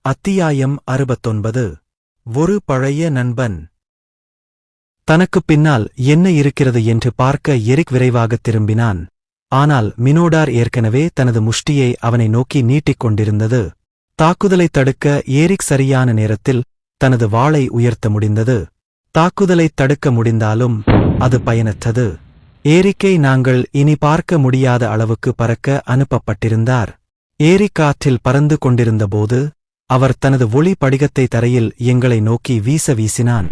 அத்தியாயம் 69. ஒரு பழைய நண்பன். தனக்குப் பின்னால் என்ன இருக்கிறது என்று பார்க்க எரிக் விரைவாகத் திரும்பினான். ஆனால் மினோடார் ஏற்கனவே தனது முஷ்டியை அவனை நோக்கி நீட்டிக் கொண்டிருந்தது. தாக்குதலைத் தடுக்க எரிக் சரியான நேரத்தில் தனது வாளை உயர்த்த முடிந்தது. தாக்குதலைத் தடுக்க முடிந்தாலும் அது பயனற்றது. எரிக்கை நாங்கள் இனி பார்க்க முடியாத அளவுக்கு பறக்க அனுப்பப்பட்டிருந்தார். எரிக் காற்றில் பறந்து கொண்டிருந்தபோது அவர் தனது ஒளி படிகத்தை தரையில் எங்களை நோக்கி வீசினான்.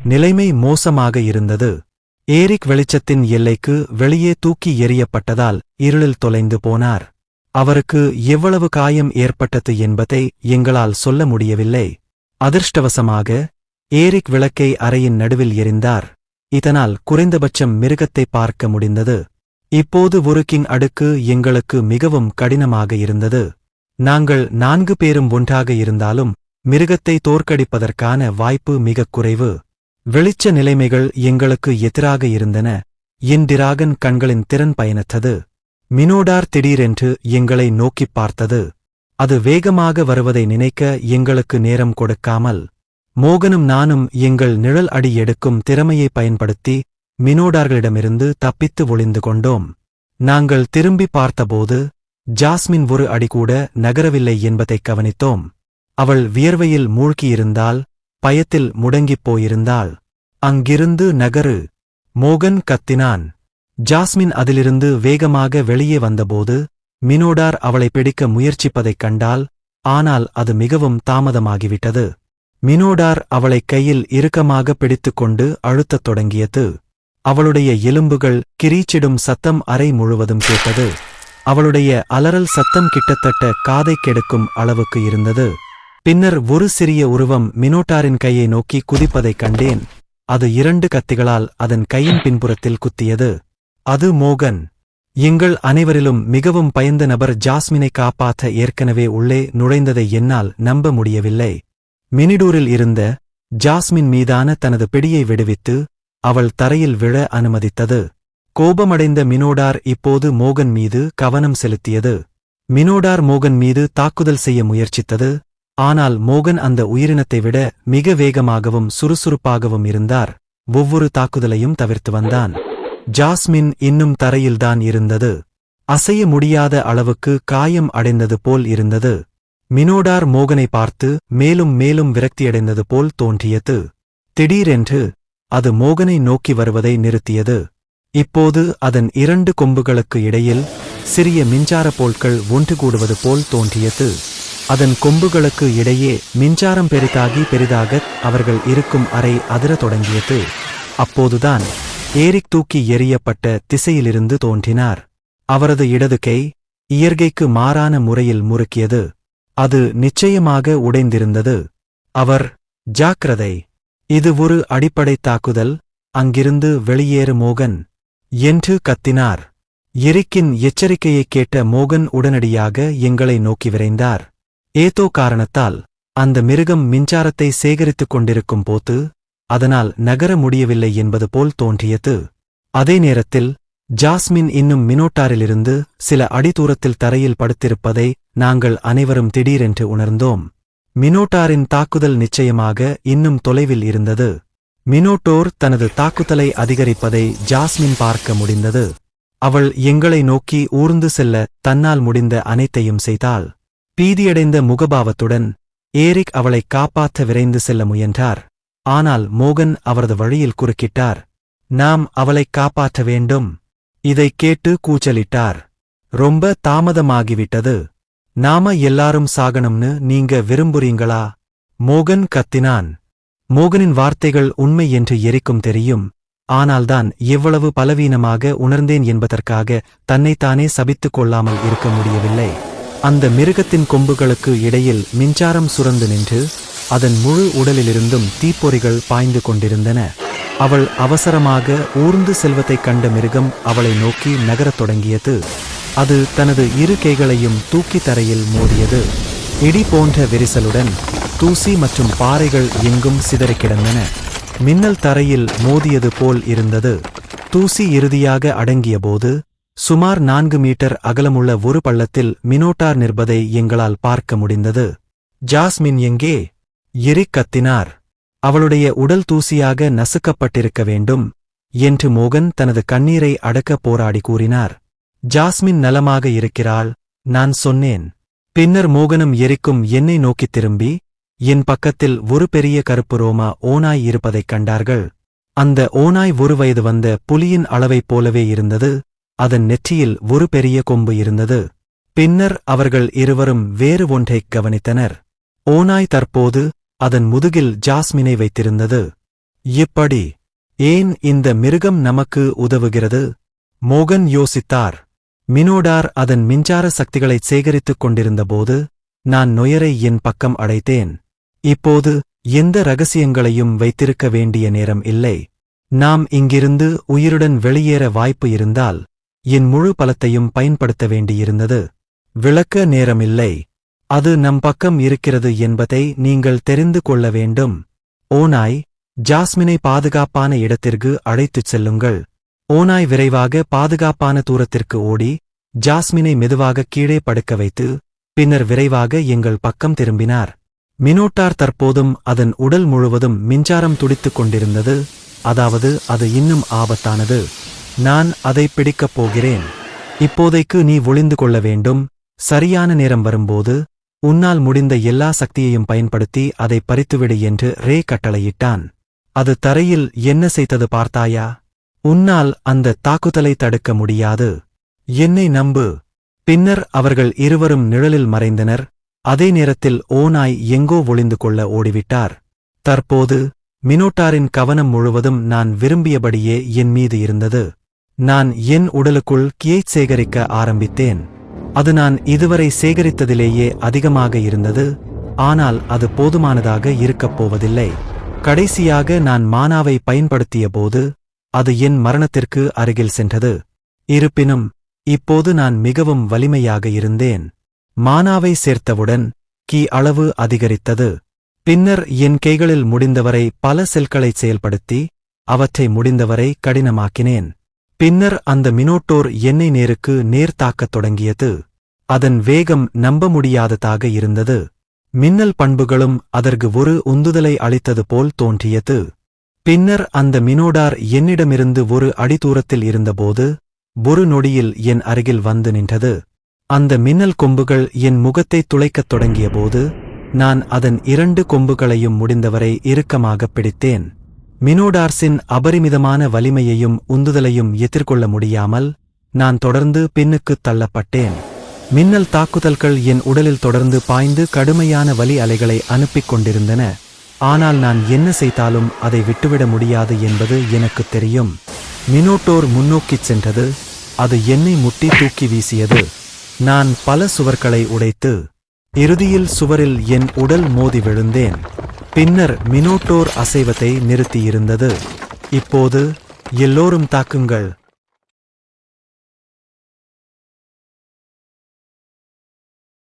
நிலைமை மோசமாக இருந்தது. எரிக் வெளிச்சத்தின் எல்லைக்கு வெளியே தூக்கி எறியப்பட்டதால் இருளில் தொலைந்து போனார். அவருக்கு எவ்வளவு காயம் ஏற்பட்டது என்பதை எங்களால் சொல்ல முடியவில்லை. அதிர்ஷ்டவசமாக எரிக் விளக்கை அறையின் நடுவில் எறிந்தார். இதனால் குறைந்தபட்சம் மிருகத்தை பார்க்க முடிந்தது. இப்போது ஒருக்கிங் அடுக்கு எங்களுக்கு மிகவும் கடினமாக இருந்தது. நாங்கள் 4 பேரும் ஒன்றாக இருந்தாலும் மிருகத்தை தோற்கடிப்பதற்கான வாய்ப்பு மிகக் குறைவு. வெளிச்ச நிலைமைகள் எங்களுக்கு எதிராக இருந்தன. என் டிராகன் கண்களின் திறன் பயனற்றது. மினோடார் திடீரென்று எங்களை நோக்கிப் பார்த்தது. அது வேகமாக வருவதை நினைக்க எங்களுக்கு நேரம் கொடுக்காமல் மோகனும் நானும் எங்கள் நிழல் அடி எடுக்கும் திறமையை பயன்படுத்தி மினோடார்களிடமிருந்து தப்பித்து ஒளிந்து கொண்டோம். நாங்கள் திரும்பி பார்த்தபோது ஜாஸ்மின் ஒரு அடி கூட நகரவில்லை என்பதைக் கவனித்தோம். அவள் வியர்வையில் மூழ்கியிருந்தாள், பயத்தில் முடங்கிப் போயிருந்தாள். அங்கிருந்து நகரு! மோகன் கத்தினான். ஜாஸ்மின் அதிலிருந்து வேகமாக வெளியே வந்தபோது மினோடார் அவளை பிடிக்க முயற்சிப்பதைக் கண்டாள். ஆனால் அது மிகவும் தாமதமாகிவிட்டது. மினோடார் அவளைக் கையில் இறுக்கமாக பிடித்துக்கொண்டு அழுத்தத் தொடங்கியது. அவளுடைய எலும்புகள் கிரீச்சிடும் சத்தம் அறை முழுவதும் கேட்டது. அவளுடைய அலறல் சத்தம் கிட்டத்தட்ட காதைக் கெடுக்கும் அளவுக்கு இருந்தது. பின்னர் ஒரு சிறிய உருவம் மினோடாரின் கையை நோக்கி குதிப்பதைக் கண்டேன். அது 2 கத்திகளால் அதன் கையின் பின்புறத்தில் குத்தியது. அது மோகன். எங்கள் அனைவரிலும் மிகவும் பயந்த நபர் ஜாஸ்மினை காப்பாற்ற ஏற்கனவே உள்ளே நுழைந்ததை என்னால் நம்ப முடியவில்லை. மினிடூரில் இருந்த ஜாஸ்மின் மீதான தனது பிடியை விடுவித்து அவள் தரையில் விழ அனுமதித்தது. கோபமடைந்த மினோடார் இப்போது மோகன் மீது கவனம் செலுத்தியது. மினோடார் மோகன் மீது தாக்குதல் செய்ய முயற்சித்தது. ஆனால் மோகன் அந்த உயிரினத்தை விட மிக வேகமாகவும் சுறுசுறுப்பாகவும் இருந்தார். ஒவ்வொரு தாக்குதலையும் தவிர்த்து வந்தான். ஜாஸ்மின் இன்னும் தரையில்தான் இருந்தது. அசைய முடியாத அளவுக்கு காயம் அடைந்தது போல் இருந்தது. மினோடார் மோகனை பார்த்து மேலும் மேலும் விரக்தியடைந்தது போல் தோன்றியது. திடீரென்று அது மோகனை நோக்கி வருவதை நிறுத்தியது. இப்போது அதன் 2 கொம்புகளுக்கு இடையில் சிறிய மின்சாரப் போல்கள் ஒன்று கூடுவது போல் தோன்றியது. அதன் கொம்புகளுக்கு இடையே மின்சாரம் பெரிதாக அவர்கள் இருக்கும் அறை அதிரத் தொடங்கியது. அப்போதுதான் எரிக் தூக்கி எறியப்பட்ட திசையிலிருந்து தோன்றினார். அவரது இடது கை இயற்கைக்கு மாறான முறையில் முறுக்கியது. அது நிச்சயமாக உடைந்திருந்தது. அவர், ஜாக்கிரதை! இது ஒரு அடிப்படை தாக்குதல், அங்கிருந்து வெளியேறு மோகன்! என்று கத்தினார். எரிக்கின் எச்சரிக்கையைக் கேட்ட மோகன் உடனடியாக எங்களை நோக்கி விரைந்தார். ஏதோ காரணத்தால் அந்த மிருகம் மின்சாரத்தை சேகரித்துக் கொண்டிருக்கும் போது அதனால் நகர முடியவில்லை என்பது போல் தோன்றியது. அதே நேரத்தில் ஜாஸ்மின் இன்னும் மினோட்டாரிலிருந்து சில அடி தூரத்தில் தரையில் படுத்திருப்பதை நாங்கள் அனைவரும் திடீரென்று உணர்ந்தோம். மினோட்டாரின் தாக்குதல் நிச்சயமாக இன்னும் தொலைவில் இருந்தது. மினோட்டோர் தனது தாக்குதலை அதிகரிப்பதை ஜாஸ்மின் பார்க்க முடிந்தது. அவள் எங்களை நோக்கி ஊர்ந்து செல்ல தன்னால் முடிந்த அனைத்தையும் செய்தாள். பீதியடைந்த முகபாவத்துடன் எரிக் அவளை காப்பாற்ற விரைந்து செல்ல முயன்றார். ஆனால் மோகன் அவரது வழியில் குறுக்கிட்டார். நாம் அவளைக் காப்பாற்ற வேண்டும். இதைக் கேட்டு கூச்சலிட்டார். ரொம்ப தாமதமாகிவிட்டது. நாம எல்லாரும் சாகணும்னு நீங்க விரும்புறீங்களா? மோகன் கத்தினான். மோகனின் வார்த்தைகள் உண்மை என்று எரிக்கும் தெரியும். ஆனால்தான் எவ்வளவு பலவீனமாக உணர்ந்தேன் என்பதற்காக தன்னைத்தானே சபித்துக் கொள்ளாமல் இருக்க முடியவில்லை. அந்த மிருகத்தின் கொம்புகளுக்கு இடையில் மின்சாரம் சுரந்து நின்று அதன் முழு உடலிலிருந்தும் தீப்பொறிகள் பாய்ந்து கொண்டிருந்தன. அவள் அவசரமாக ஊர்ந்து செல்வதைக் கண்ட மிருகம் அவளை நோக்கி நகரத் தொடங்கியது. அது தனது 2 கைகளையும் தூக்கி தரையில் மோதியது. இடி போன்ற விரிசலுடன் தூசி மற்றும் பாறைகள் எங்கும் சிதறிக் கிடந்தன. மின்னல் தரையில் மோதியது போல் இருந்தது. தூசி இறுதியாக அடங்கியபோது சுமார் 4 மீட்டர் அகலமுள்ள ஒரு பள்ளத்தில் மினோட்டார் நிற்பதை எங்களால் பார்க்க முடிந்தது. ஜாஸ்மின் எங்கே? எரிக் கத்தினார். அவளுடைய உடல் தூசியாக நசுக்கப்பட்டிருக்க வேண்டும் என்று மோகன் தனது கண்ணீரை அடக்க போராடி கூறினார். ஜாஸ்மின் நலமாக இருக்கிறாள், நான் சொன்னேன். பின்னர் மோகனும் எரிக்கும் என்னை நோக்கித் திரும்பி, என் பக்கத்தில் ஒரு பெரிய கருப்பு ரோமா ஓநாய் இருப்பதைக் கண்டார்கள். அந்த ஓநாய் ஒரு வயது வந்த புலியின் அளவைப் போலவே இருந்தது. அதன் நெற்றியில் ஒரு பெரிய கொம்பு இருந்தது. பின்னர் அவர்கள் இருவரும் வேறு ஒன்றைக் கவனித்தனர். ஓநாய் தற்போது அதன் முதுகில் ஜாஸ்மினை வைத்திருந்தது. இப்படி ஏன் இந்த மிருகம் நமக்கு உதவுகிறது? மோகன் யோசித்தார். மினோடார் அதன் மின்சார சக்திகளைச் சேகரித்துக் கொண்டிருந்தபோது நான் நொயரை என் பக்கம் அடைத்தேன். இப்போது எந்த ரகசியங்களையும் வைத்திருக்க வேண்டிய நேரம் இல்லை. நாம் இங்கிருந்து உயிருடன் வெளியேற வாய்ப்பு இருந்தால் என் முழு பலத்தையும் பயன்படுத்த வேண்டியிருந்தது. விளக்க நேரமில்லை. அது நம் பக்கம் இருக்கிறது என்பதை நீங்கள் தெரிந்து கொள்ள வேண்டும். ஓநாய், ஜாஸ்மினை பாதுகாப்பான இடத்திற்கு அழைத்துச் செல்லுங்கள். ஓநாய் விரைவாக பாதுகாப்பான தூரத்திற்கு ஓடி ஜாஸ்மினை மெதுவாக கீழே படுக்க வைத்து பின்னர் விரைவாக எங்கள் பக்கம் திரும்பினார். மினோட்டார் தற்போதும் அதன் உடல் முழுவதும் மின்சாரம் துடித்துக் கொண்டிருந்தது. அதாவது அது இன்னும் ஆபத்தானது. நான் அதை பிடிக்கப் போகிறேன். இப்போதைக்கு நீ ஒளிந்து கொள்ள வேண்டும். சரியான நேரம் வரும்போது உன்னால் முடிந்த எல்லா சக்தியையும் பயன்படுத்தி அதை பறித்துவிடு என்று ரே கட்டளையிட்டான். அது தரையில் என்ன செய்தது பார்த்தாயா? உன்னால் அந்த தாக்குதலை தடுக்க முடியாது. என்னை நம்பு. பின்னர் அவர்கள் இருவரும் நிழலில் மறைந்தனர். அதே நேரத்தில் ஓநாய் எங்கோ ஒளிந்து கொள்ள ஓடிவிட்டார். தற்போது மினோட்டாரின் கவனம் முழுவதும் நான் விரும்பியபடியே என் மீது இருந்தது. நான் என் உடலுக்குள் கியைச் சேகரிக்க ஆரம்பித்தேன். அது நான் இதுவரை சேகரித்ததிலேயே அதிகமாக இருந்தது. ஆனால் அது போதுமானதாக இருக்கப் போவதில்லை. கடைசியாக நான் மானாவை பயன்படுத்தியபோது அது என் மரணத்திற்கு அருகில் சென்றது. இருப்பினும் இப்போது நான் மிகவும் வலிமையாக இருந்தேன். மானாவை சேர்த்தவுடன் கி அளவு அதிகரித்தது. பின்னர் என் கைகளில் முடிந்தவரை பல செல்களைச் செயல்படுத்தி அவற்றை முடிந்தவரை கடினமாக்கினேன். பின்னர் அந்த மினோட்டோர் என்னை நேருக்கு நேர் தாக்கத் தொடங்கியது. அதன் வேகம் நம்ப முடியாததாக இருந்தது. மின்னல் பண்புகளும் அதற்கு ஒரு உந்துதலை அளித்தது போல் தோன்றியது. பின்னர் அந்த மினோடார் என்னிடமிருந்து ஒரு அடி தூரத்தில் இருந்தபோது ஒரு நொடியில் என் அருகில் வந்து நின்றது. அந்த மின்னல் கொம்புகள் என் முகத்தை துளைக்கத் தொடங்கியபோது நான் அதன் 2 கொம்புகளையும் முடிந்தவரை இறுக்கமாகப் பிடித்தேன். மினோடார்ஸின் அபரிமிதமான வலிமையையும் உந்துதலையும் எதிர்கொள்ள முடியாமல் நான் தொடர்ந்து பின்னுக்குத் தள்ளப்பட்டேன். மின்னல் தாக்குதல்கள் என் உடலில் தொடர்ந்து பாய்ந்து கடுமையான வலி அலைகளை அனுப்பிக் கொண்டிருந்தன. ஆனால் நான் என்ன செய்தாலும் அதை விட்டுவிட முடியாது என்பது எனக்குத் தெரியும். மினோட்டோர் முன்னோக்கிச் சென்றது. அது என்னை முட்டி தூக்கி வீசியது. நான் பல சுவர்களை உடைத்து இறுதியில் சுவரில் என் உடல் மோதி விழுந்தேன். பின்னர் மினோட்டோர் அசைவத்தை நிறுத்தியிருந்தது. இப்போது எல்லோரும் தாக்குங்கள்.